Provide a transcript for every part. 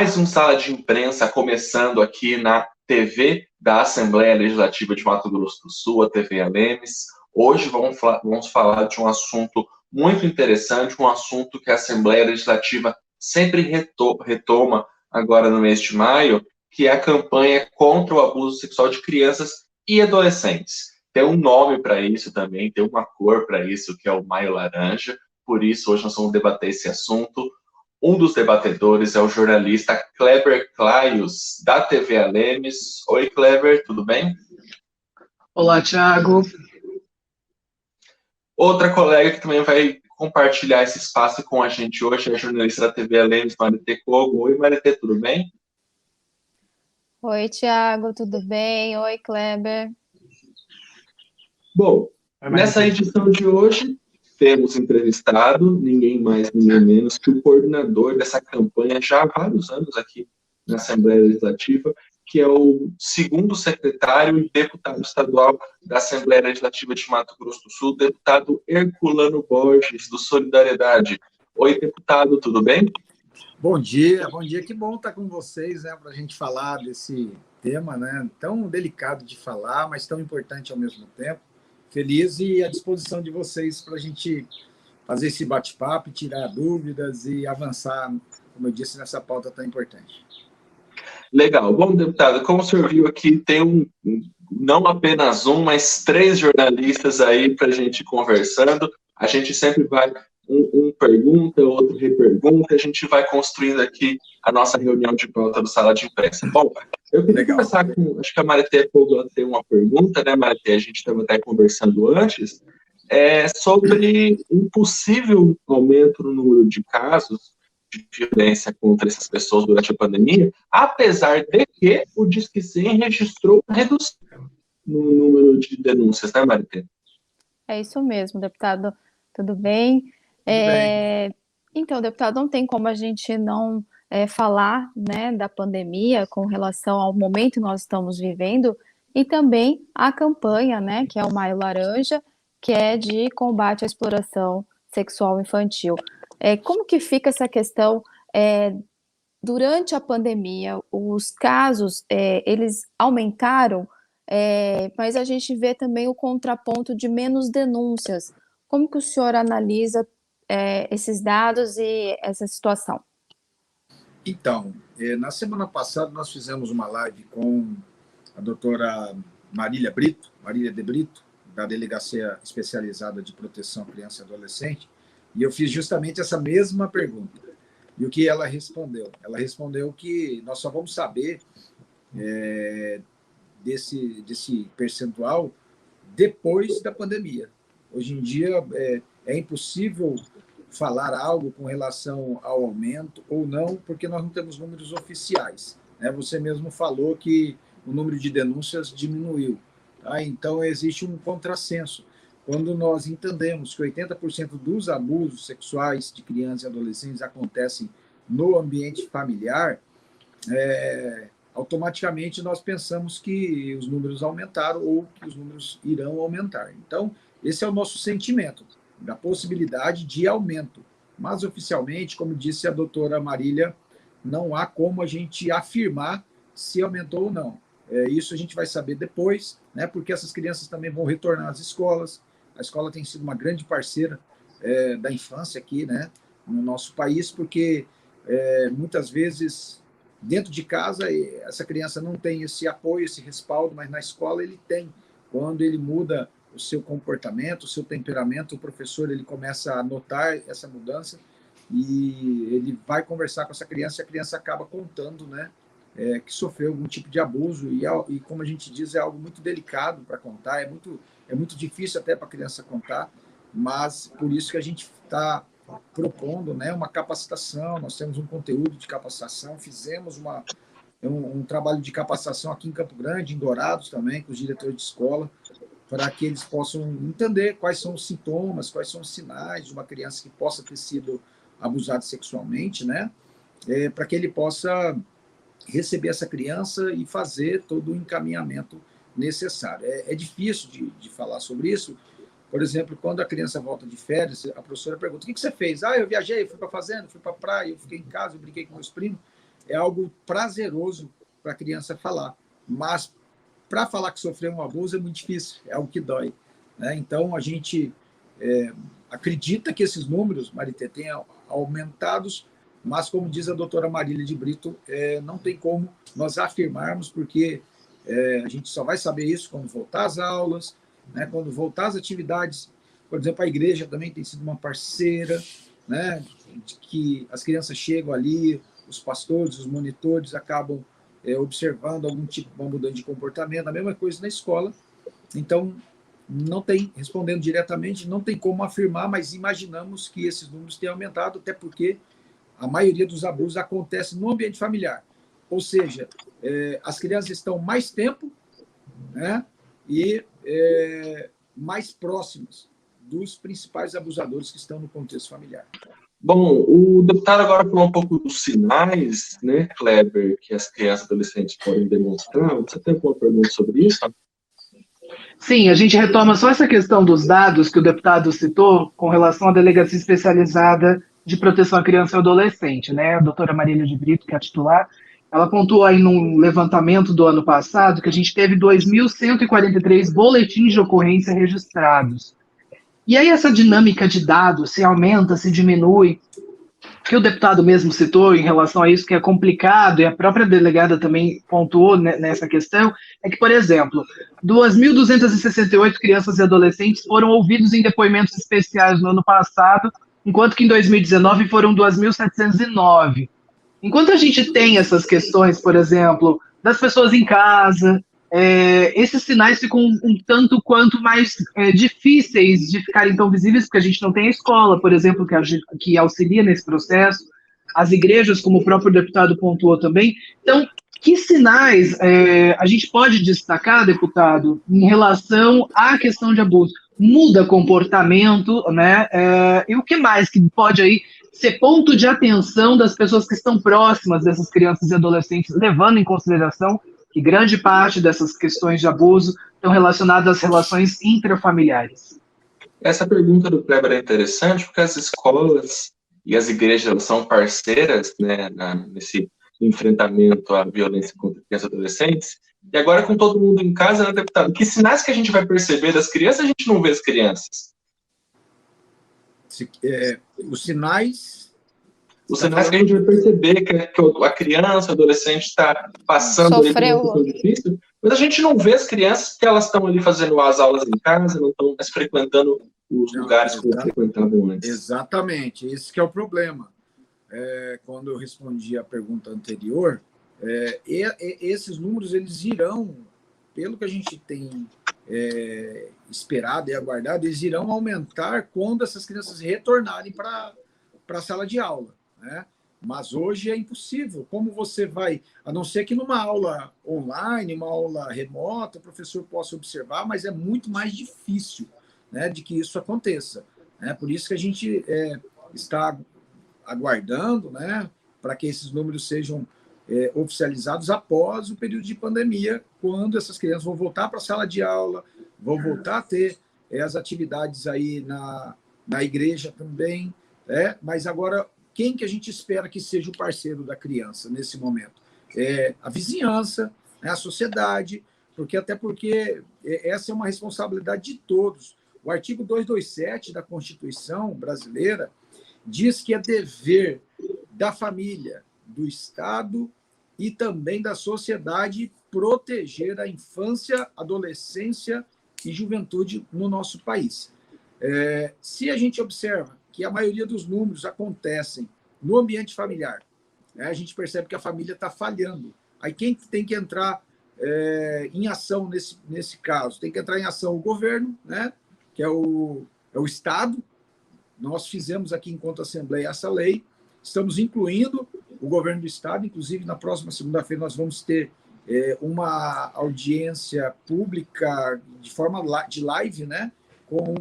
Mais um Sala de Imprensa começando aqui na TV da Assembleia Legislativa de Mato Grosso do Sul, a TV Alemes. Hoje vamos falar de um assunto muito interessante, um assunto que a Assembleia Legislativa sempre retoma agora no mês de maio, que é a campanha contra o abuso sexual de crianças e adolescentes. Tem um nome para isso também, tem uma cor para isso, que é o Maio Laranja. Por isso, hoje nós vamos debater esse assunto. Um dos debatedores é o jornalista Kleber Claios, da TV Alemes. Oi, Kleber, tudo bem? Olá, Thiago. Outra colega que também vai compartilhar esse espaço com a gente hoje é a jornalista da TV Alemes, Maritê Kogo. Oi, Maritê, tudo bem? Oi, Thiago, tudo bem? Oi, Kleber. Bom, nessa edição de hoje, temos entrevistado ninguém mais, ninguém menos que o coordenador dessa campanha já há vários anos aqui na Assembleia Legislativa, que é o segundo secretário e deputado estadual da Assembleia Legislativa de Mato Grosso do Sul, deputado Herculano Borges, do Solidariedade. Oi, deputado, tudo bem? Bom dia, que bom estar com vocês, né, para a gente falar desse tema, né, tão delicado de falar, mas tão importante ao mesmo tempo. Feliz e à disposição de vocês para a gente fazer esse bate-papo, tirar dúvidas e avançar, como eu disse, nessa pauta tão importante. Legal. Bom, deputado, como o senhor viu aqui, tem não apenas um, mas 3 jornalistas aí para a gente conversando. A gente sempre vai, um pergunta, outro repergunta, a gente vai construindo aqui a nossa reunião de pauta do Sala de Imprensa. Bom, eu queria começar com, acho que a Maritê tem uma pergunta, né, Maritê? A gente estava até conversando antes, sobre um possível aumento no número de casos de violência contra essas pessoas durante a pandemia, apesar de que o Disque 100 registrou uma redução no número de denúncias, né, Maritê? É isso mesmo, deputado. Tudo bem? Então, deputado, não tem como a gente não falar, né, da pandemia com relação ao momento que nós estamos vivendo e também a campanha, né, que é o Maio Laranja, que é de combate à exploração sexual infantil. Como que fica essa questão durante a pandemia? Os casos, eles aumentaram, mas a gente vê também o contraponto de menos denúncias. Como que o senhor analisa esses dados e essa situação? Então, na semana passada nós fizemos uma live com a doutora Marília de Brito, da Delegacia Especializada de Proteção à Criança e Adolescente, e eu fiz justamente essa mesma pergunta. E o que ela respondeu? Ela respondeu que nós só vamos saber desse percentual depois da pandemia. Hoje em dia é impossível falar algo com relação ao aumento ou não, porque nós não temos números oficiais, né? Você mesmo falou que o número de denúncias diminuiu. Tá? Então, existe um contrassenso. Quando nós entendemos que 80% dos abusos sexuais de crianças e adolescentes acontecem no ambiente familiar, automaticamente nós pensamos que os números aumentaram ou que os números irão aumentar. Então, esse é o nosso sentimento, da possibilidade de aumento. Mas, oficialmente, como disse a doutora Marília, não há como a gente afirmar se aumentou ou não. Isso a gente vai saber depois, né, porque essas crianças também vão retornar às escolas. A escola tem sido uma grande parceira da infância aqui, né, no nosso país, porque muitas vezes, dentro de casa, essa criança não tem esse apoio, esse respaldo, mas na escola ele tem. Quando ele muda o seu comportamento, o seu temperamento, o professor ele começa a notar essa mudança e ele vai conversar com essa criança e a criança acaba contando, né, que sofreu algum tipo de abuso e, como a gente diz, é algo muito delicado para contar, é muito difícil até para a criança contar, mas por isso que a gente está propondo, né, uma capacitação. Nós temos um conteúdo de capacitação, fizemos um trabalho de capacitação aqui em Campo Grande, em Dourados também, com os diretores de escola, para que eles possam entender quais são os sintomas, quais são os sinais de uma criança que possa ter sido abusada sexualmente, né? Para que ele possa receber essa criança e fazer todo o encaminhamento necessário. É difícil de falar sobre isso. Por exemplo, quando a criança volta de férias, a professora pergunta: o que você fez? Eu viajei, fui para a fazenda, fui para a praia, eu fiquei em casa, eu brinquei com meus primos. é algo prazeroso para a criança falar, mas para falar que sofreu um abuso é muito difícil, é algo que dói, né? Então, a gente acredita que esses números, Marité, tenham aumentados, mas, como diz a doutora Marília de Brito, não tem como nós afirmarmos, porque a gente só vai saber isso quando voltar às aulas, né? Quando voltar às atividades. Por exemplo, a igreja também tem sido uma parceira, né? De que as crianças chegam ali, os pastores, os monitores acabam observando algum tipo de mudança de comportamento, a mesma coisa na escola. Então, não tem, respondendo diretamente, não tem como afirmar, mas imaginamos que esses números tenham aumentado, até porque a maioria dos abusos acontece no ambiente familiar. Ou seja, as crianças estão mais tempo, né, e mais próximas dos principais abusadores que estão no contexto familiar. Bom, o deputado agora falou um pouco dos sinais, né, Kleber, que as crianças e adolescentes podem demonstrar. Você tem alguma pergunta sobre isso? Sim, a gente retoma só essa questão dos dados que o deputado citou com relação à Delegacia Especializada de Proteção à Criança e Adolescente, né? A doutora Marília de Brito, que é a titular, ela pontuou aí num levantamento do ano passado que a gente teve 2.143 boletins de ocorrência registrados. E aí essa dinâmica de dados se aumenta, se diminui, que o deputado mesmo citou em relação a isso, que é complicado, e a própria delegada também pontuou nessa questão, é que, por exemplo, 2.268 crianças e adolescentes foram ouvidos em depoimentos especiais no ano passado, enquanto que em 2019 foram 2.709. Enquanto a gente tem essas questões, por exemplo, das pessoas em casa, esses sinais ficam um tanto quanto mais difíceis de ficarem tão visíveis, porque a gente não tem a escola, por exemplo, que auxilia nesse processo, as igrejas, como o próprio deputado pontuou também. Então, que sinais a gente pode destacar, deputado, em relação à questão de abuso? Muda comportamento, né? E o que mais que pode aí ser ponto de atenção das pessoas que estão próximas dessas crianças e adolescentes, levando em consideração que grande parte dessas questões de abuso estão relacionadas às relações intrafamiliares? Essa pergunta do Kleber é interessante porque as escolas e as igrejas são parceiras, né, nesse enfrentamento à violência contra crianças e adolescentes. E agora, com todo mundo em casa, né, deputado, que sinais que a gente vai perceber das crianças, a gente não vê as crianças? Os sinais... Os sinais que a gente vai perceber que a criança, o adolescente está passando ali por uma situação difícil, mas a gente não vê as crianças porque elas estão ali fazendo as aulas em casa, não estão mais frequentando os lugares que elas frequentavam antes. Exatamente, esse que é o problema. Quando eu respondi a pergunta anterior, esses números eles irão, pelo que a gente tem esperado e aguardado, eles irão aumentar quando essas crianças retornarem para a sala de aula, né? Mas hoje é impossível. Como você vai, a não ser que numa aula online, uma aula remota, o professor possa observar, mas é muito mais difícil, né, de que isso aconteça, né? Por isso que a gente está aguardando, né, para que esses números sejam oficializados após o período de pandemia, quando essas crianças vão voltar para a sala de aula, vão voltar a ter as atividades aí na igreja também, mas agora, quem que a gente espera que seja o parceiro da criança nesse momento? A vizinhança, a sociedade, até porque essa é uma responsabilidade de todos. O artigo 227 da Constituição brasileira diz que é dever da família, do Estado e também da sociedade proteger a infância, adolescência e juventude no nosso país. Se a gente observa que a maioria dos números acontecem no ambiente familiar, né, a gente percebe que a família está falhando. Aí quem tem que entrar em ação nesse caso? Tem que entrar em ação o governo, né, que é o Estado. Nós fizemos aqui, enquanto Assembleia, essa lei. Estamos incluindo o governo do Estado. Inclusive, na próxima segunda-feira, nós vamos ter uma audiência pública de forma de live, né, com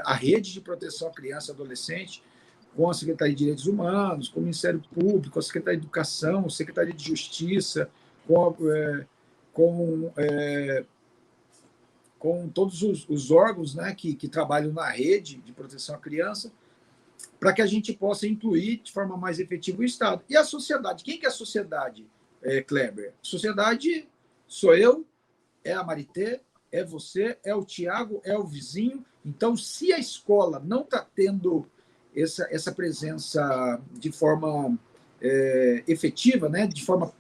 a Rede de Proteção à Criança e Adolescente, com a Secretaria de Direitos Humanos, com o Ministério Público, a Secretaria de Educação, a Secretaria de Justiça, com todos os órgãos, né, que trabalham na rede de proteção à criança, para que a gente possa incluir de forma mais efetiva o Estado. E a sociedade? Quem que é a sociedade, Kleber? A sociedade sou eu, é a Marité, é você, é o Tiago, é o vizinho. Então, se a escola não está tendo essa presença de forma efetiva, né, de forma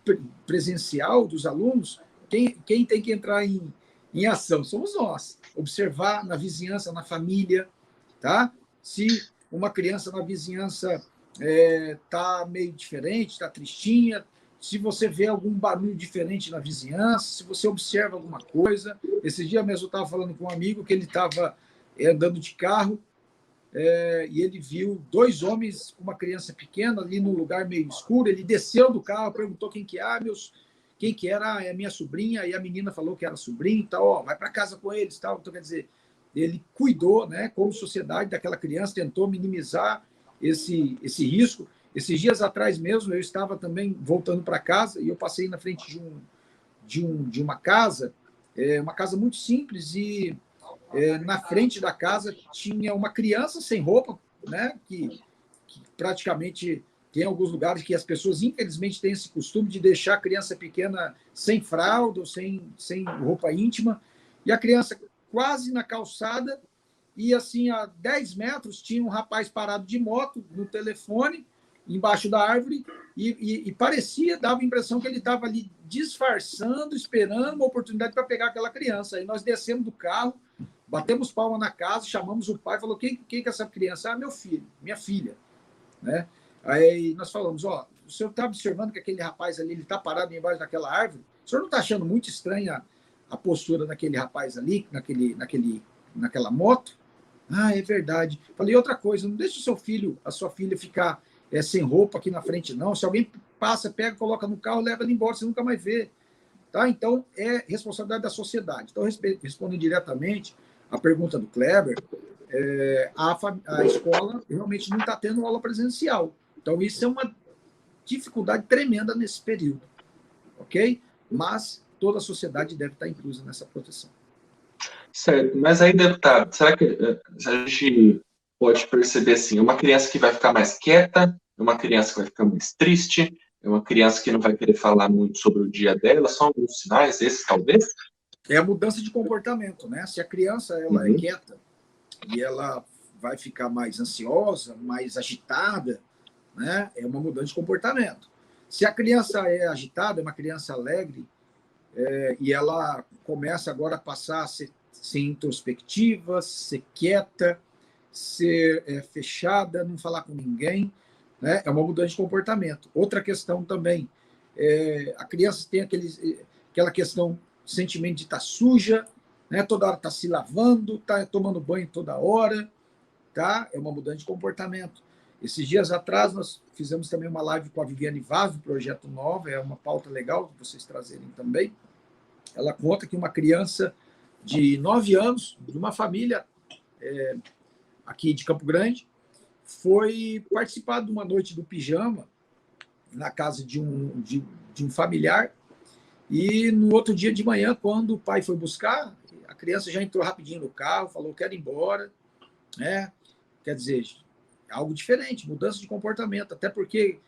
presencial dos alunos, quem tem que entrar em ação somos nós. Observar na vizinhança, na família, tá? Se uma criança na vizinhança está meio diferente, está tristinha, se você vê algum barulho diferente na vizinhança, se você observa alguma coisa. Esse dia mesmo eu estava falando com um amigo que ele estava andando de carro e ele viu 2 homens com uma criança pequena ali num lugar meio escuro. Ele desceu do carro, perguntou quem que quem que era, é minha sobrinha, e a menina falou que era sobrinha e tal, ó, vai para casa com eles, tal. Então, quer dizer, ele cuidou, né, como sociedade, daquela criança, tentou minimizar esse risco. Esses dias atrás mesmo, eu estava também voltando para casa e eu passei na frente de uma casa muito simples, e na frente da casa tinha uma criança sem roupa, né, que praticamente tem alguns lugares que as pessoas, infelizmente, têm esse costume de deixar a criança pequena sem fralda, ou sem roupa íntima, e a criança quase na calçada, e assim, a 10 metros tinha um rapaz parado de moto no telefone, embaixo da árvore, e parecia, dava a impressão que ele estava ali disfarçando, esperando uma oportunidade para pegar aquela criança. Aí nós descemos do carro, batemos palma na casa, chamamos o pai, falou, quem que é essa criança? Ah, meu filho, minha filha, né? Aí nós falamos, ó, o senhor está observando que aquele rapaz ali, ele está parado embaixo daquela árvore? O senhor não está achando muito estranha a postura daquele rapaz ali, naquela moto? Ah, é verdade. Falei, outra coisa, não deixe o seu filho, a sua filha ficar sem roupa aqui na frente, não. Se alguém passa, pega, coloca no carro, leva ela embora, você nunca mais vê. Tá? Então, é responsabilidade da sociedade. Então, respondendo diretamente a pergunta do Kleber, a escola realmente não está tendo aula presencial. Então, isso é uma dificuldade tremenda nesse período, ok? Mas toda a sociedade deve estar inclusa nessa proteção. Certo, mas aí, deputado, será que a gente pode perceber assim, uma criança que vai ficar mais quieta, uma criança que vai ficar mais triste, uma criança que não vai querer falar muito sobre o dia dela, são alguns sinais, esses talvez? É a mudança de comportamento, né? Se a criança ela é quieta e ela vai ficar mais ansiosa, mais agitada, né? É uma mudança de comportamento. Se a criança é agitada, é uma criança alegre, e ela começa agora a passar a ser introspectiva, ser quieta, ser fechada, não falar com ninguém, né? É uma mudança de comportamento. Outra questão também, a criança tem aquela questão, sentimento de estar suja, né? Toda hora está se lavando, está tomando banho toda hora, tá? É uma mudança de comportamento. Esses dias atrás, nós fizemos também uma live com a Viviane Vaz, do Projeto Nova, é uma pauta legal de vocês trazerem também. Ela conta que uma criança de 9 anos, de uma família aqui de Campo Grande, foi participar de uma noite do pijama na casa de um familiar, e no outro dia de manhã, quando o pai foi buscar, a criança já entrou rapidinho no carro, falou, quero ir embora, né? Quer dizer, algo diferente, mudança de comportamento, até porque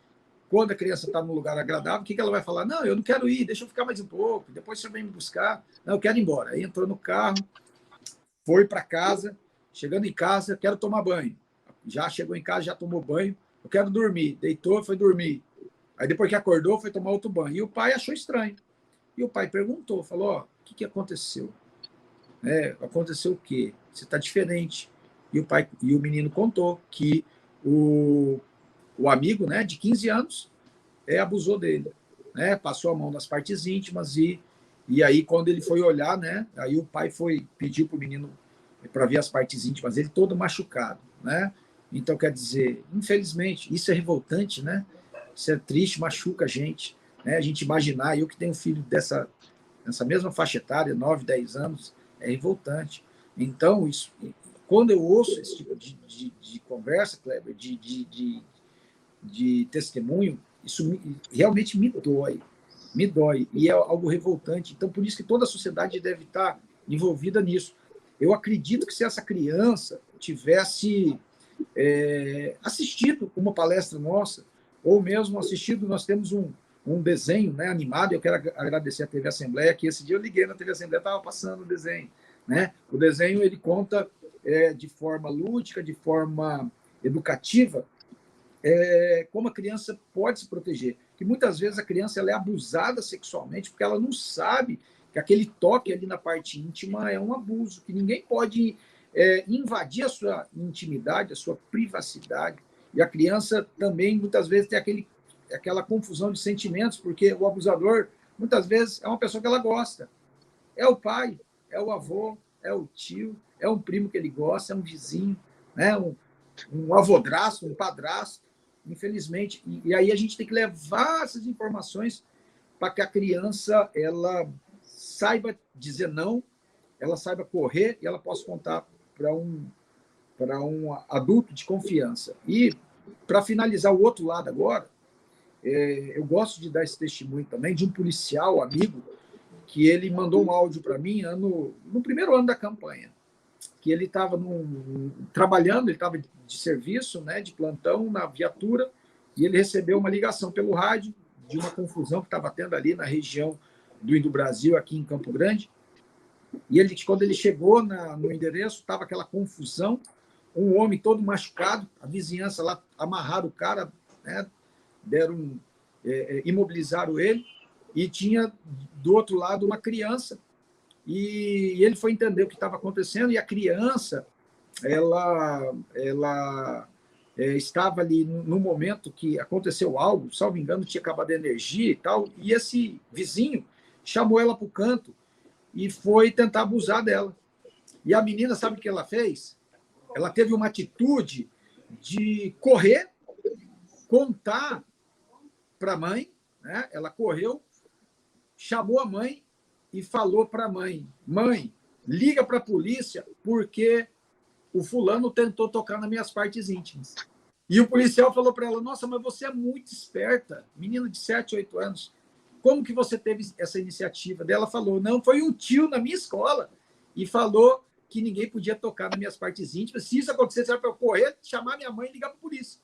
quando a criança está num lugar agradável, o que ela vai falar? Não, eu não quero ir, deixa eu ficar mais um pouco, depois você vem me buscar. Não, eu quero ir embora. Aí entrou no carro, foi para casa, chegando em casa, quero tomar banho. Já chegou em casa, já tomou banho, eu quero dormir. Deitou, foi dormir. Aí depois que acordou, foi tomar outro banho. E o pai achou estranho. E o pai perguntou, falou, ó, o que aconteceu? Aconteceu o quê? Você está diferente. E o menino contou que o amigo, né, de 15 anos, abusou dele, né, passou a mão nas partes íntimas, e aí quando ele foi olhar, né, aí o pai pediu para o menino para ver as partes íntimas, ele todo machucado, né? Então, quer dizer, infelizmente, isso é revoltante, né? Isso é triste, machuca a gente, né? A gente imaginar, eu que tenho filho nessa mesma faixa etária, 9, 10 anos, é revoltante. Então, isso, quando eu ouço esse tipo de conversa, Kleber, de testemunho, isso realmente me dói, e é algo revoltante. Então, por isso que toda a sociedade deve estar envolvida nisso. Eu acredito que se essa criança tivesse assistido uma palestra nossa, ou mesmo assistido, nós temos um desenho, né, animado. Eu quero agradecer à TV Assembleia, que esse dia eu liguei na TV Assembleia, estava passando o desenho. Né? O desenho ele conta de forma lúdica, de forma educativa, como a criança pode se proteger. Que muitas vezes a criança ela é abusada sexualmente porque ela não sabe que aquele toque ali na parte íntima é um abuso, que ninguém pode invadir a sua intimidade, a sua privacidade. E a criança também, muitas vezes, tem aquela confusão de sentimentos, porque o abusador, muitas vezes, é uma pessoa que ela gosta. É o pai, é o avô, é o tio, é um primo que ele gosta, é um vizinho, né? um avodrasto, um padrasto, infelizmente. E aí a gente tem que levar essas informações para que a criança ela saiba dizer não, ela saiba correr e ela possa contar para um adulto de confiança. E, para finalizar o outro lado agora, eu gosto de dar esse testemunho também de um policial amigo que ele mandou um áudio para mim no primeiro ano da campanha, que ele estava trabalhando, ele estava de serviço, né, de plantão na viatura, e ele recebeu uma ligação pelo rádio de uma confusão que estava tendo ali na região do Indo-Brasil, aqui em Campo Grande. E quando ele chegou no endereço, estava aquela confusão, um homem todo machucado, a vizinhança lá amarraram o cara, né, imobilizaram ele, e tinha do outro lado uma criança, e ele foi entender o que estava acontecendo, e a criança ela estava ali no momento que aconteceu algo, salvo engano, tinha acabado a energia e tal, e esse vizinho chamou ela para o canto e foi tentar abusar dela. E a menina, sabe o que ela fez? Ela teve uma atitude de correr, contar para a mãe, né? Ela correu, chamou a mãe e falou para a mãe: mãe, liga para a polícia porque o fulano tentou tocar nas minhas partes íntimas. E o policial falou para ela: nossa, mas você é muito esperta, menina de 7, 8 anos. Como que você teve essa iniciativa? Daí ela falou: não, foi um tio na minha escola e falou que ninguém podia tocar nas minhas partes íntimas. Se isso acontecesse, era para eu correr, chamar minha mãe e ligar para a polícia.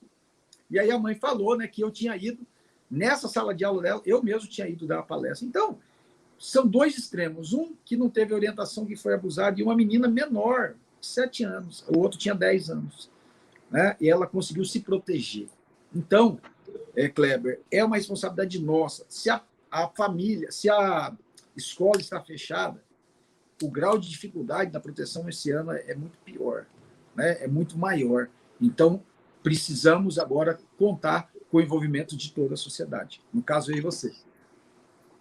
E aí a mãe falou, né, que eu tinha ido nessa sala de aula dela, eu mesmo tinha ido dar uma palestra. Então, são dois extremos. Um que não teve orientação, que foi abusado, e uma menina menor, 7 anos. O outro tinha 10 anos. Né? E ela conseguiu se proteger. Então, Kleber, é uma responsabilidade nossa. Se a família, se a escola está fechada, o grau de dificuldade da proteção esse ano é muito pior, né? É muito maior. Então, precisamos agora contar com o envolvimento de toda a sociedade. No caso, eu e você.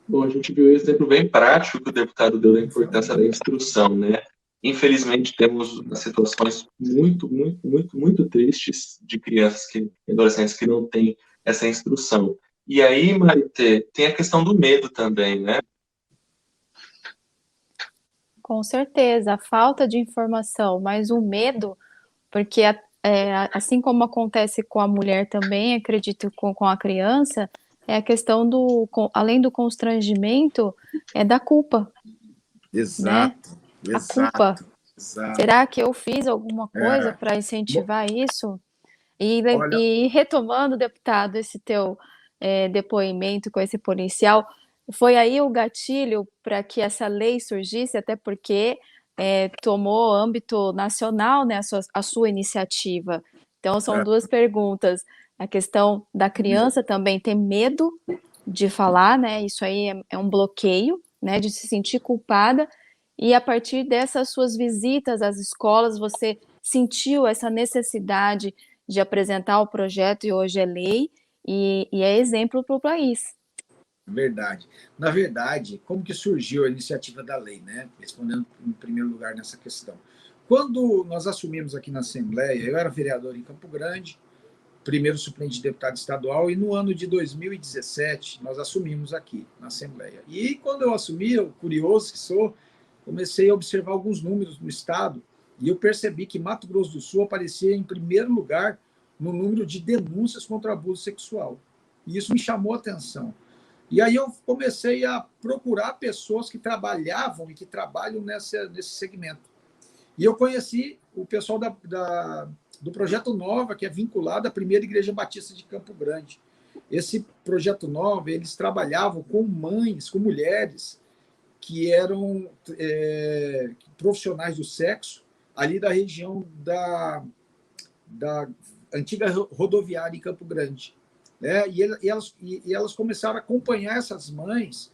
Bom, a gente viu um exemplo bem prático que o deputado deu da importância da instrução, né? Infelizmente, temos situações muito, muito, muito, muito tristes de crianças e adolescentes que não têm essa instrução. E aí, Marité, tem a questão do medo também, né? Com certeza, a falta de informação, mas o medo, porque assim como acontece com a mulher também, acredito com a criança, é a questão além do constrangimento, é da culpa. Exato, né? A culpa. Exato. Será que eu fiz alguma coisa para incentivar isso? E retomando, deputado, esse teu depoimento com esse policial, foi aí o gatilho para que essa lei surgisse, até porque tomou âmbito nacional, né, a sua iniciativa. Então, são duas perguntas. A questão da criança também ter medo de falar, né? Isso aí é um bloqueio, né, de se sentir culpada. E a partir dessas suas visitas às escolas, você sentiu essa necessidade de apresentar o projeto, e hoje é lei, e é exemplo para o país. Verdade. Na verdade, como que surgiu a iniciativa da lei, né? Respondendo em primeiro lugar nessa questão. Quando nós assumimos aqui na Assembleia, eu era vereador em Campo Grande, primeiro suplente de deputado estadual, e no ano de 2017 nós assumimos aqui na Assembleia. E quando eu assumi, eu, curioso que sou, comecei a observar alguns números no estado, e eu percebi que Mato Grosso do Sul aparecia em primeiro lugar no número de denúncias contra abuso sexual. E isso me chamou a atenção. E aí eu comecei a procurar pessoas que trabalhavam e que trabalham nesse segmento. E eu conheci o pessoal da do Projeto Nova, que é vinculado à Primeira Igreja Batista de Campo Grande. Esse Projeto Nova, eles trabalhavam com mães, com mulheres que eram profissionais do sexo, ali da região da antiga rodoviária em Campo Grande. Né? E elas começaram a acompanhar essas mães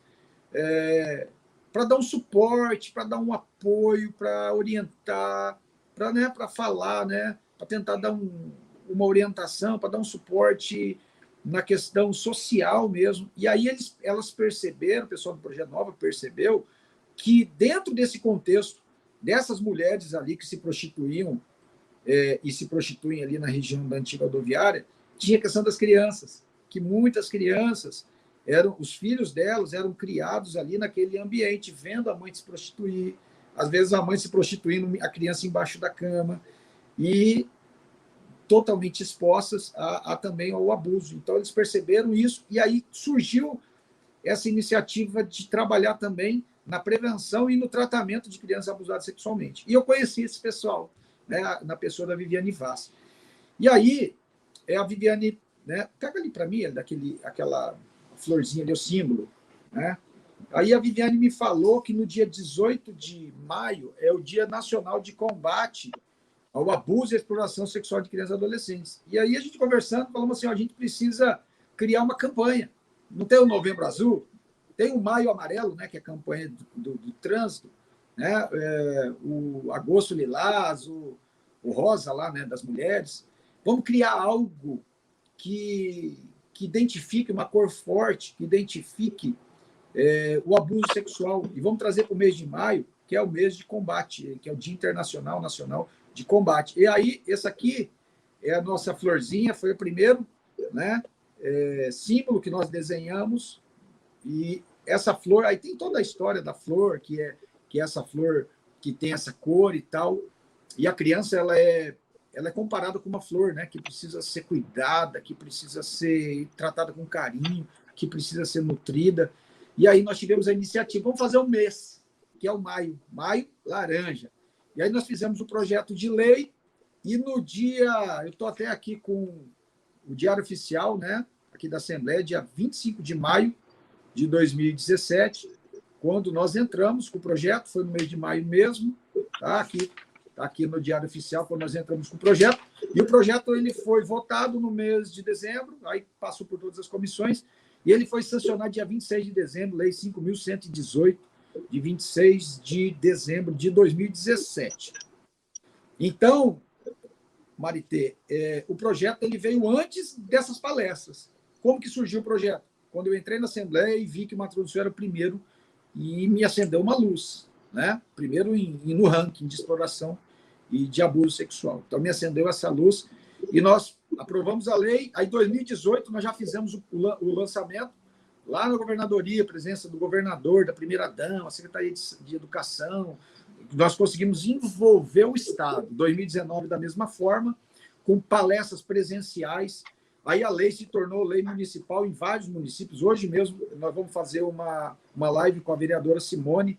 para dar um suporte, para dar um apoio, para orientar, para falar, né? Para tentar dar uma orientação, para dar um suporte na questão social mesmo. E aí elas perceberam, o pessoal do Projeto Nova percebeu, que dentro desse contexto, dessas mulheres ali que se prostituíam e se prostituem ali na região da antiga rodoviária, tinha a questão das crianças, que muitas crianças, os filhos delas eram criados ali naquele ambiente, vendo a mãe se prostituir, às vezes a mãe se prostituindo, a criança embaixo da cama, e totalmente expostas também ao abuso. Então, eles perceberam isso, e aí surgiu essa iniciativa de trabalhar também na prevenção e no tratamento de crianças abusadas sexualmente. E eu conheci esse pessoal, né, na pessoa da Viviane Vaz. E aí, a Viviane, né, pega ali para mim, aquela florzinha ali, o símbolo, né? Aí a Viviane me falou que no dia 18 de maio é o Dia Nacional de Combate ao Abuso e Exploração Sexual de Crianças e Adolescentes. E aí a gente conversando, falamos assim, a gente precisa criar uma campanha. Não tem o Novembro Azul? Tem o Maio Amarelo, né, que é a campanha do trânsito, né, o Agosto Lilás, o Rosa lá, né, das mulheres. Vamos criar algo que identifique uma cor forte, que identifique o abuso sexual. E vamos trazer para o mês de maio, que é o mês de combate, que é o Dia Internacional Nacional de Combate. E aí, essa aqui é a nossa florzinha, foi o primeiro, né, símbolo que nós desenhamos. E essa flor, aí tem toda a história da flor, que é essa flor que tem essa cor e tal. E a criança, ela é comparada com uma flor, né, que precisa ser cuidada, que precisa ser tratada com carinho, que precisa ser nutrida. E aí nós tivemos a iniciativa, vamos fazer um mês, que é o maio laranja. E aí nós fizemos o projeto de lei, e no dia, eu estou até aqui com o Diário Oficial, né, aqui da Assembleia, dia 25 de maio de 2017, quando nós entramos com o projeto, foi no mês de maio mesmo, tá aqui no Diário Oficial, quando nós entramos com o projeto, e o projeto ele foi votado no mês de dezembro, aí passou por todas as comissões, e ele foi sancionado dia 26 de dezembro, Lei 5.118, de 26 de dezembro de 2017. Então, Maritê, o projeto ele veio antes dessas palestras. Como que surgiu o projeto? Quando eu entrei na Assembleia e vi que o Mato Grosso do Sul era o primeiro, e me acendeu uma luz, né? Primeiro no ranking de exploração e de abuso sexual. Então, me acendeu essa luz e nós aprovamos a lei. Aí, em 2018, nós já fizemos o lançamento lá na governadoria, presença do governador, da primeira-dama, a Secretaria de Educação. Nós conseguimos envolver o Estado. 2019, da mesma forma, com palestras presenciais. Aí a lei se tornou lei municipal em vários municípios. Hoje mesmo, nós vamos fazer uma live com a vereadora Simone,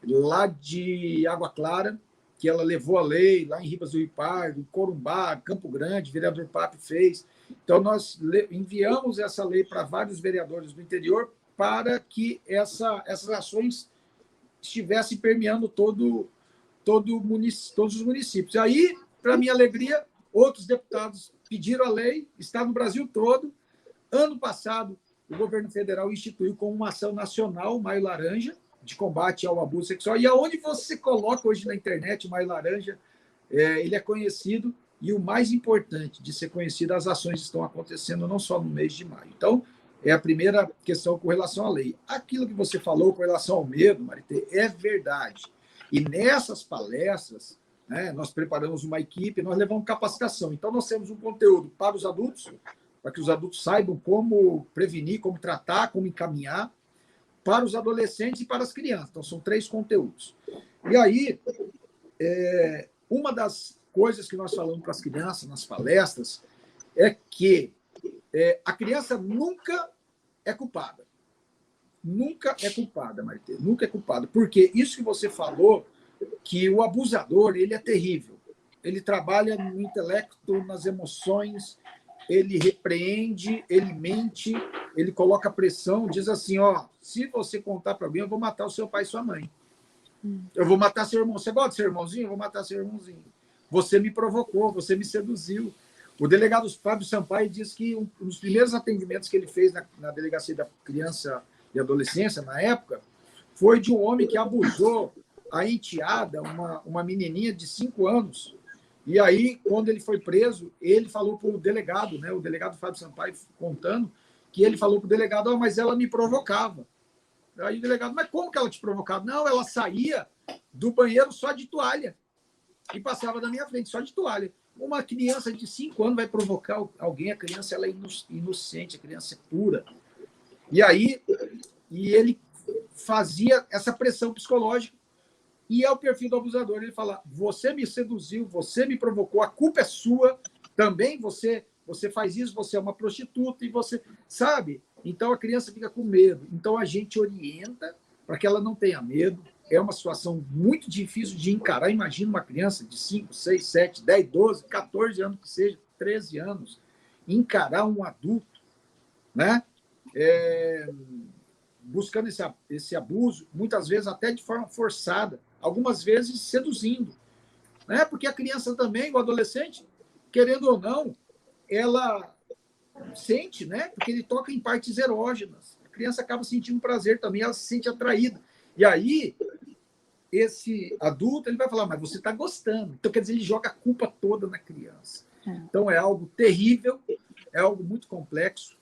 lá de Água Clara, que ela levou a lei lá em Ribas do Rio Pardo, em Corumbá, Campo Grande, o vereador Papi fez. Então, nós enviamos essa lei para vários vereadores do interior para que essas ações estivessem permeando todos os municípios. Aí, para minha alegria, outros deputados pediram a lei, está no Brasil todo. Ano passado, o governo federal instituiu como uma ação nacional, Maio Laranja, de combate ao abuso sexual. E aonde você coloca hoje na internet o Maio Laranja, ele é conhecido. E o mais importante de ser conhecido, as ações estão acontecendo não só no mês de maio. Então, é a primeira questão com relação à lei. Aquilo que você falou com relação ao medo, Maritê, é verdade. E nessas palestras, né, nós preparamos uma equipe, nós levamos capacitação. Então, nós temos um conteúdo para os adultos, para que os adultos saibam como prevenir, como tratar, como encaminhar, para os adolescentes e para as crianças. Então, são 3 conteúdos. E aí, uma das coisas que nós falamos para as crianças nas palestras é que a criança nunca é culpada. Nunca é culpada, Maritê. Nunca é culpada. Porque isso que você falou, que o abusador, ele é terrível. ele trabalha no intelecto, nas emoções, ele repreende, ele mente, ele coloca pressão, diz assim, ó, se você contar para alguém, eu vou matar o seu pai e sua mãe. Eu vou matar seu irmão. Você gosta de seu irmãozinho? Eu vou matar seu irmãozinho. Você me provocou, você me seduziu. O delegado Fábio Sampaio diz que um dos primeiros atendimentos que ele fez na Delegacia da Criança e Adolescência, na época, foi de um homem que abusou a enteada, uma menininha de 5 anos. E aí, quando ele foi preso, ele falou para o delegado, né, o delegado Fábio Sampaio contando, que ele falou para o delegado, oh, mas ela me provocava. Aí o delegado, mas como que ela te provocava? Não, ela saía do banheiro só de toalha e passava na minha frente, só de toalha. Uma criança de 5 anos vai provocar alguém, a criança ela é inocente, a criança é pura. E aí, ele fazia essa pressão psicológica, e é o perfil do abusador. Ele fala, você me seduziu, você me provocou, a culpa é sua, também você faz isso, você é uma prostituta, e você... Sabe? Então, a criança fica com medo. Então, a gente orienta para que ela não tenha medo. É uma situação muito difícil de encarar. Imagina uma criança de 5, 6, 7, 10, 12, 14 anos, que seja, 13 anos, encarar um adulto, né? Buscando esse abuso, muitas vezes até de forma forçada, algumas vezes seduzindo. Né? Porque a criança também, o adolescente, querendo ou não, ela sente, né? Porque ele toca em partes erógenas. A criança acaba sentindo prazer também, ela se sente atraída. E aí, esse adulto ele vai falar, mas você está gostando. Então, quer dizer, ele joga a culpa toda na criança. Então, é algo terrível, é algo muito complexo.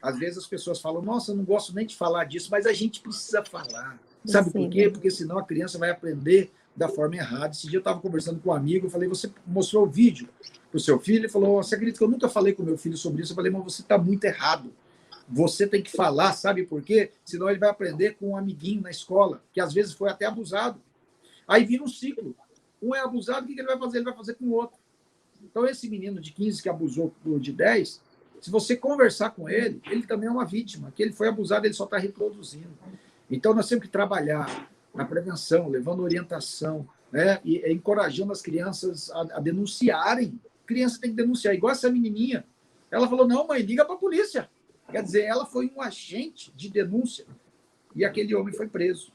Às vezes as pessoas falam, nossa, eu não gosto nem de falar disso, mas a gente precisa falar. Sabe por quê? Porque senão a criança vai aprender da forma errada. Esse dia eu estava conversando com um amigo, eu falei, você mostrou o vídeo para o seu filho? Ele falou, você acredita que eu nunca falei com meu filho sobre isso? Eu falei, mas você está muito errado. Você tem que falar, sabe por quê? Senão ele vai aprender com um amiguinho na escola, que às vezes foi até abusado. Aí vira um ciclo. Um é abusado, o que ele vai fazer? Ele vai fazer com o outro. Então, esse menino de 15 que abusou de 10, se você conversar com ele, ele também é uma vítima, que ele foi abusado, ele só está reproduzindo. Então, nós temos que trabalhar na prevenção, levando orientação, né? E encorajando as crianças a denunciarem. A criança tem que denunciar. Igual essa menininha. Ela falou, não, mãe, liga para a polícia. Quer dizer, ela foi um agente de denúncia. E aquele homem foi preso,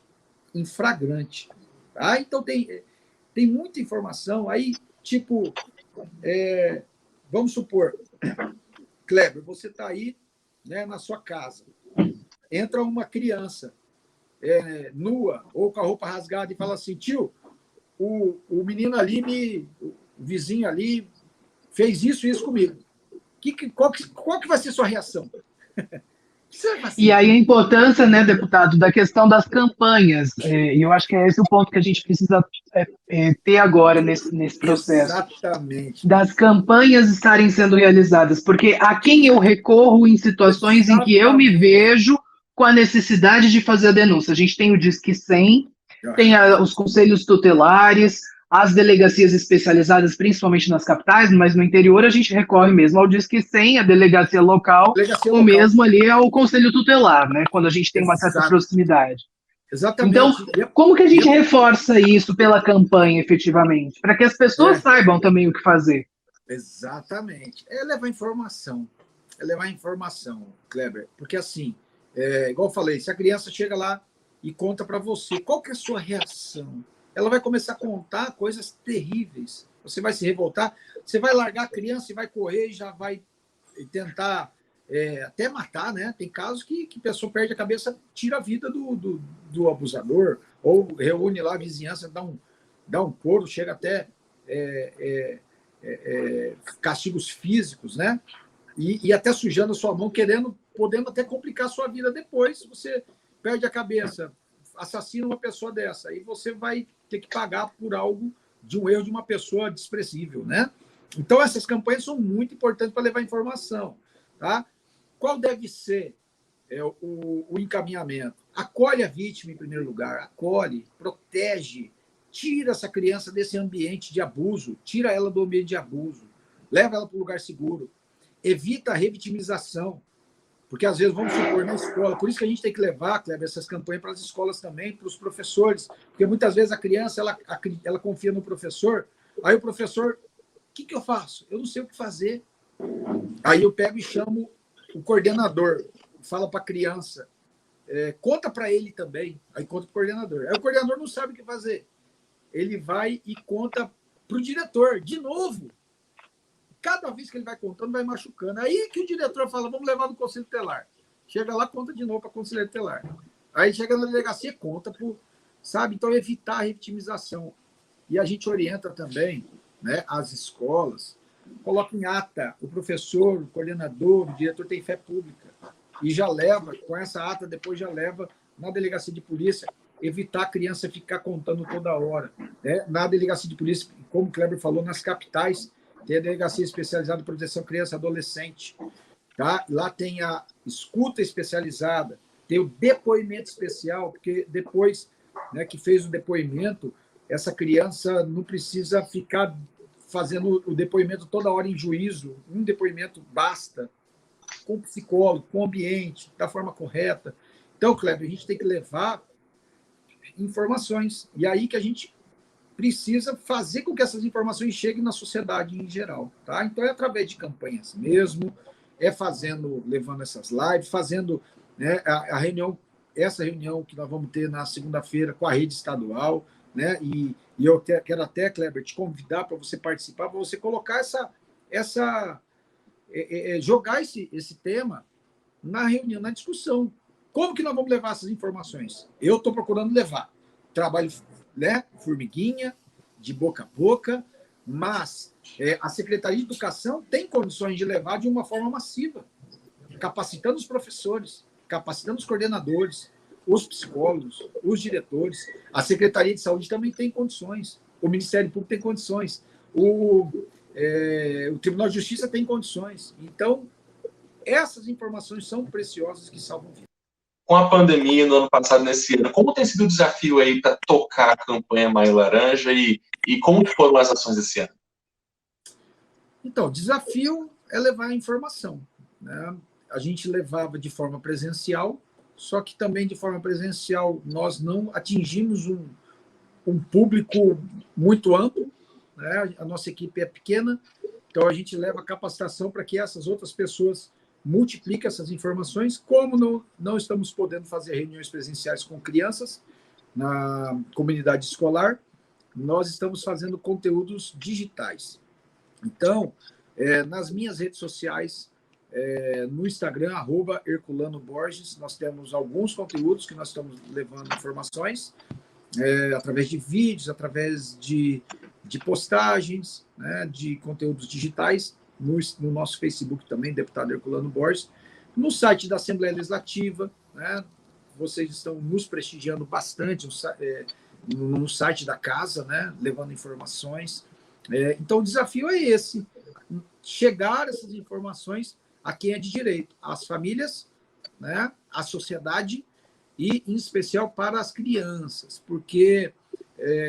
em flagrante. Tá? Então, tem muita informação. Aí, tipo, vamos supor, Kleber, você está aí, né, na sua casa. Entra uma criança nua ou com a roupa rasgada e fala assim, tio, o menino ali, o vizinho ali, fez isso comigo. Qual que vai ser a sua reação? E aí a importância, né, deputado, da questão das campanhas, e eu acho que é esse o ponto que a gente precisa ter agora nesse processo. Exatamente. Das campanhas estarem sendo realizadas, porque a quem eu recorro em situações em que eu me vejo com a necessidade de fazer a denúncia. A gente tem o Disque 100, tem os conselhos tutelares, as delegacias especializadas, principalmente nas capitais, mas no interior a gente recorre mesmo ao Disque 100, a delegacia local, ou mesmo ali ao conselho tutelar, né, quando a gente tem uma certa proximidade. Exatamente. Então, como que a gente reforça isso pela campanha, efetivamente? Para que as pessoas saibam também o que fazer. Exatamente. É levar informação. Kleber. Porque, assim, igual eu falei, se a criança chega lá e conta para você, qual que é a sua reação? Ela vai começar a contar coisas terríveis. Você vai se revoltar, você vai largar a criança e vai correr e já vai tentar até matar, né? Tem casos que a pessoa perde a cabeça, tira a vida do abusador, ou reúne lá a vizinhança, dá um couro, chega até castigos físicos, né? E até sujando a sua mão, podendo até complicar a sua vida depois. Você perde a cabeça, assassina uma pessoa dessa, aí você vai ter que pagar por algo de um erro de uma pessoa desprezível, né? Então, essas campanhas são muito importantes para levar informação, tá? Qual deve ser o encaminhamento? Acolhe a vítima em primeiro lugar, acolhe, protege, tira essa criança desse ambiente de abuso, tira ela do ambiente de abuso, leva ela para um lugar seguro, evita a revitimização, porque às vezes, vamos supor, na escola, por isso que a gente tem que levar, Kleber, essas campanhas para as escolas também, para os professores, porque muitas vezes a criança ela confia no professor, Aí o professor, o que eu faço? Eu não sei o que fazer. Aí eu pego e chamo o coordenador, fala para a criança, conta para ele também, aí conta para o coordenador. Aí o coordenador não sabe o que fazer. Ele vai e conta para o diretor, de novo. Cada vez que ele vai contando, vai machucando. Aí que o diretor fala, vamos levar no conselho tutelar. Chega lá, conta de novo para o conselheiro tutelar. Aí chega na delegacia, conta, sabe? Então, evitar a revitimização. E a gente orienta também, né, as escolas, coloca em ata, o professor, o coordenador, o diretor tem fé pública. E já leva, com essa ata, depois já leva na delegacia de polícia, evitar a criança ficar contando toda hora. Né? Na delegacia de polícia, como o Kleber falou, nas capitais, tem a Delegacia Especializada de Proteção à Criança e Adolescente. Tá? Lá tem a escuta especializada, tem o depoimento especial, porque depois, né, que fez o depoimento, essa criança não precisa ficar fazendo o depoimento toda hora em juízo. Um depoimento basta, com o psicólogo, com o ambiente, da forma correta. Então, Kleber, a gente tem que levar informações. E aí que a gente precisa fazer com que essas informações cheguem na sociedade em geral. Tá? Então, é através de campanhas mesmo, levando essas lives, fazendo, né, a reunião, essa reunião que nós vamos ter na segunda-feira com a rede estadual, né? E eu quero até, Kleber, te convidar para você participar, para você colocar jogar esse tema na reunião, na discussão. Como que nós vamos levar essas informações? Eu estou procurando levar. Trabalho, né, formiguinha, de boca a boca, mas a Secretaria de Educação tem condições de levar de uma forma massiva, capacitando os professores, capacitando os coordenadores, os psicólogos, os diretores. A Secretaria de Saúde também tem condições, o Ministério Público tem condições, o Tribunal de Justiça tem condições. Então, essas informações são preciosas que salvam vidas. Com a pandemia no ano passado, nesse ano, como tem sido o desafio aí para tocar a campanha Maio Laranja e como foram as ações esse ano? Então, o desafio é levar a informação. Né? A gente levava de forma presencial, só que também de forma presencial nós não atingimos um público muito amplo, né? A nossa equipe é pequena, então a gente leva a capacitação para que essas outras pessoas multipliquem essas informações. Como não estamos podendo fazer reuniões presenciais com crianças na comunidade escolar, nós estamos fazendo conteúdos digitais. Então, nas minhas redes sociais, no Instagram, @herculanoborges, nós temos alguns conteúdos que nós estamos levando informações, através de vídeos, através de postagens, né, de conteúdos digitais, no nosso Facebook também, deputado Herculano Borges, no site da Assembleia Legislativa, né, vocês estão nos prestigiando bastante no site da casa, né, levando informações. Então, o desafio é esse, chegar essas informações a quem é de direito, às famílias, né, à sociedade e, em especial, para as crianças, porque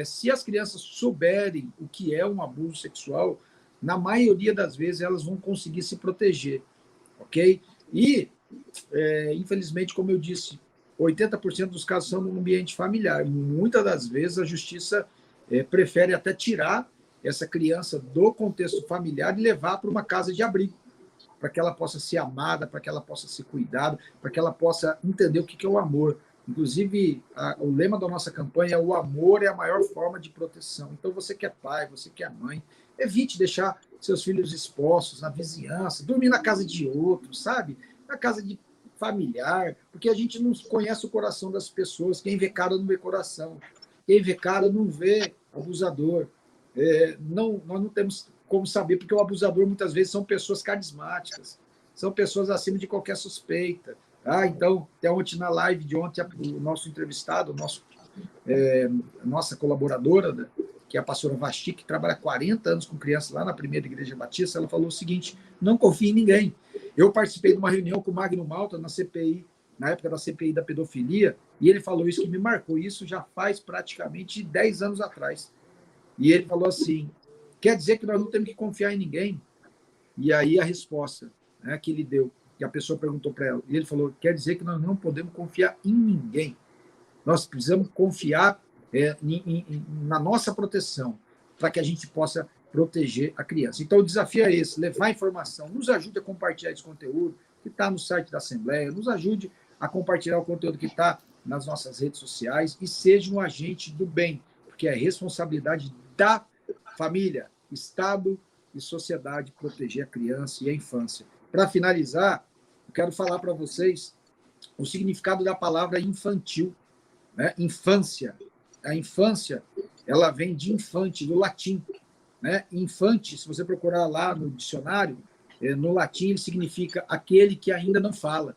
se as crianças souberem o que é um abuso sexual, na maioria das vezes elas vão conseguir se proteger, ok? E, infelizmente, como eu disse, 80% dos casos são no ambiente familiar. Muitas das vezes a justiça prefere até tirar essa criança do contexto familiar e levar para uma casa de abrigo, para que ela possa ser amada, para que ela possa ser cuidada, para que ela possa entender o que é o amor. Inclusive, o lema da nossa campanha é: o amor é a maior forma de proteção. Então, você que é pai, você que é mãe, evite deixar seus filhos expostos na vizinhança, dormir na casa de outro, sabe? Na casa de familiar, porque a gente não conhece o coração das pessoas. Quem vê cara não vê coração. Quem vê cara não vê abusador. Nós não temos como saber, porque o abusador muitas vezes são pessoas carismáticas, são pessoas acima de qualquer suspeita. Então, até ontem na live de ontem, o nosso entrevistado, nossa colaboradora, né, que é a pastora Vasti, que trabalha há 40 anos com crianças lá na Primeira Igreja Batista, ela falou o seguinte: não confie em ninguém. Eu participei de uma reunião com o Magno Malta na CPI, na época da CPI da pedofilia, e ele falou isso que me marcou. Isso já faz praticamente 10 anos atrás. E ele falou assim: quer dizer que nós não temos que confiar em ninguém? E aí a resposta, né, que ele deu, que a pessoa perguntou para ela, e ele falou: quer dizer que nós não podemos confiar em ninguém. Nós precisamos confiar na nossa proteção. para que a gente possa proteger a criança. Então, o desafio é esse, levar informação, nos ajude a compartilhar esse conteúdo que está no site da Assembleia, nos ajude a compartilhar o conteúdo que está nas nossas redes sociais e seja um agente do bem, porque é responsabilidade da família, Estado e sociedade proteger a criança e a infância. Para finalizar, eu quero falar para vocês o significado da palavra infantil, né? Infância. A infância, ela vem de infante, do latim, né? Infante, se você procurar lá no dicionário, no latim ele significa aquele que ainda não fala.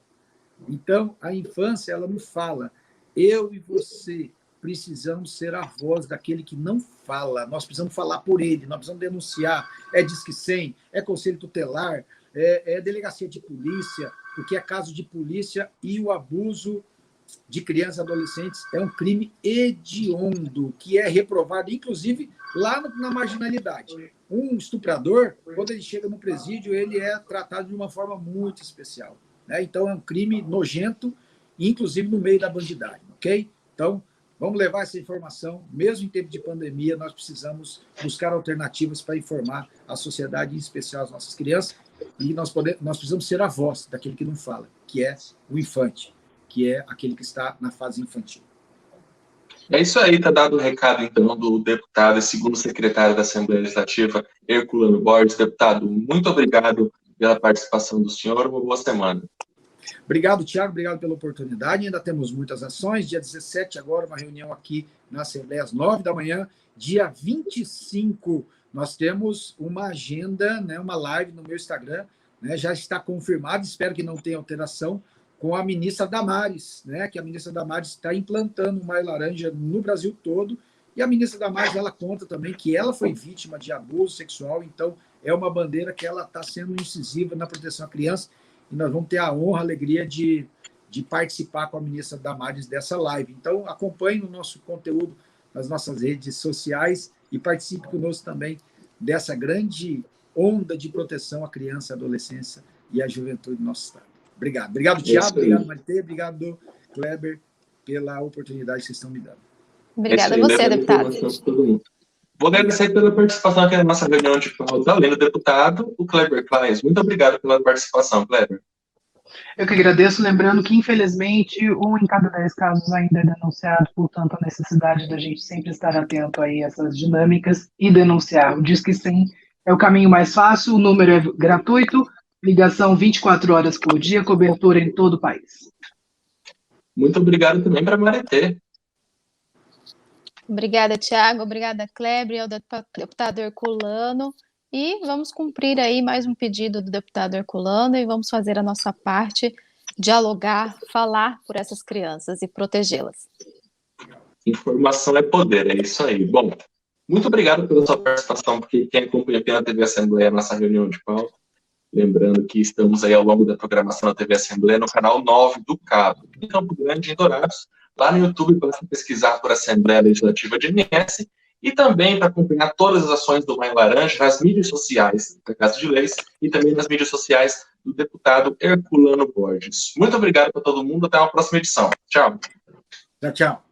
Então, a infância, ela não fala. Eu e você precisamos ser a voz daquele que não fala. Nós precisamos falar por ele, nós precisamos denunciar. É Disque 100, é conselho tutelar, é delegacia de polícia, porque é caso de polícia e o abuso de crianças e adolescentes é um crime hediondo, que é reprovado, inclusive, lá na marginalidade. Um estuprador, quando ele chega no presídio, ele é tratado de uma forma muito especial, né? Então, é um crime nojento, inclusive no meio da bandidagem, ok? Então, vamos levar essa informação, mesmo em tempo de pandemia, nós precisamos buscar alternativas para informar a sociedade, em especial as nossas crianças, e nós precisamos ser a voz daquele que não fala, que é o infante, que é aquele que está na fase infantil. É isso aí, está dado o recado, então, do deputado e segundo secretário da Assembleia Legislativa, Herculano Borges. Deputado, muito obrigado pela participação do senhor, uma boa semana. Obrigado, Tiago, obrigado pela oportunidade. Ainda temos muitas ações. Dia 17, agora, uma reunião aqui na Assembleia, às 9 da manhã. Dia 25, nós temos uma agenda, né, uma live no meu Instagram, né, já está confirmado, espero que não tenha alteração, com a ministra Damares, né, que a ministra Damares está implantando o Maio Laranja no Brasil todo, e a ministra Damares, ela conta também que ela foi vítima de abuso sexual, então é uma bandeira que ela está sendo incisiva na proteção à criança, e nós vamos ter a honra, a alegria de participar com a ministra Damares dessa live. Então, acompanhe o nosso conteúdo nas nossas redes sociais e participe conosco também dessa grande onda de proteção à criança, à adolescência e à juventude do nosso Estado. Obrigado. Obrigado, Tiago. Obrigado, Maritê. Obrigado, Kleber, pela oportunidade que vocês estão me dando. Obrigada a você, deputado. Vou agradecer pela participação aqui na nossa reunião de pauta, além do deputado, o Kleber Kleins. Muito obrigado pela participação, Kleber. Eu que agradeço, lembrando que, infelizmente, 1 em cada 10 casos ainda é denunciado, portanto, a necessidade da gente sempre estar atento aí a essas dinâmicas e denunciar. O Disque 100 é o caminho mais fácil, o número é gratuito, ligação 24 horas por dia, cobertura em todo o país. Muito obrigado também para a Maritê. Obrigada, Tiago. Obrigada, Kleber, ao deputado Herculano. E vamos cumprir aí mais um pedido do deputado Herculano e vamos fazer a nossa parte, dialogar, falar por essas crianças e protegê-las. Informação é poder, é isso aí. Bom, muito obrigado pela sua participação, porque quem acompanha aqui na TV Assembleia, nossa reunião de pauta, lembrando que estamos aí ao longo da programação da TV Assembleia no canal 9 do Cabo, em Campo Grande, em Dourados. Lá no YouTube, basta pesquisar por Assembleia Legislativa de MS, e também para acompanhar todas as ações do Maio Laranja nas mídias sociais da Casa de Leis e também nas mídias sociais do deputado Herculano Borges. Muito obrigado para todo mundo, até uma próxima edição. Tchau. Tchau, tchau.